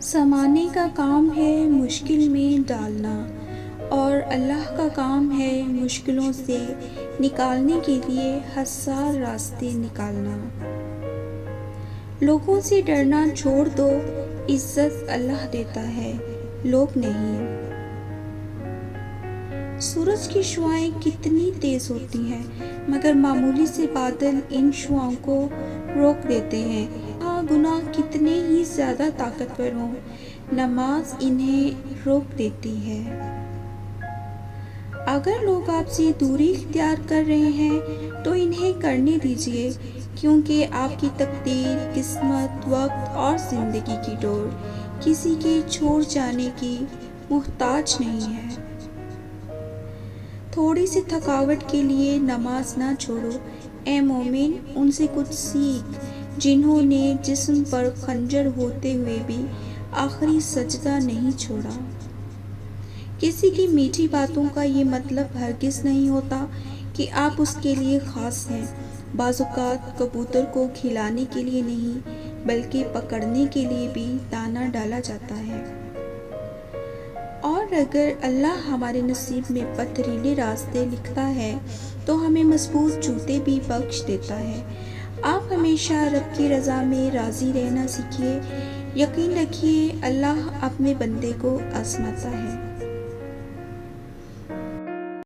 زمانے کا کام ہے مشکل میں ڈالنا، اور اللہ کا کام ہے مشکلوں سے نکالنے کے لیے حساس راستے نکالنا۔ لوگوں سے ڈرنا چھوڑ دو، عزت اللہ دیتا ہے، لوگ نہیں۔ سورج کی شعاعیں کتنی تیز ہوتی ہیں، مگر معمولی سے بادل ان شعاعوں کو روک دیتے ہیں۔ گناہ کتنے ہی زیادہ طاقتور ہوں، نماز انہیں روک دیتی ہے۔ اگر لوگ آپ سے دوری اختیار کر رہے ہیں تو انہیں کرنے دیجیے، کیونکہ آپ کی تقدیر، قسمت، وقت اور زندگی کی ڈور کسی کے چھوڑ جانے کی محتاج نہیں ہے۔ تھوڑی سی تھکاوٹ کے لیے نماز نہ چھوڑو، اے مومن، ان سے کچھ سیکھ جنہوں نے جسم پر خنجر ہوتے ہوئے بھی آخری سجدہ نہیں چھوڑا۔ کسی کی میٹھی باتوں کا یہ مطلب ہرگز نہیں ہوتا کہ آپ اس کے لیے خاص ہیں۔ بعض اوقات کبوتر کو کھلانے کے لیے نہیں بلکہ پکڑنے کے لیے بھی دانہ ڈالا جاتا ہے۔ اور اگر اللہ ہمارے نصیب میں پتھریلے راستے لکھتا ہے تو ہمیں مضبوط جوتے بھی بخش دیتا ہے۔ آپ ہمیشہ رب کی رضا میں راضی رہنا سیکھیے۔ یقین رکھیے اللہ اپنے بندے کو آزماتا ہے۔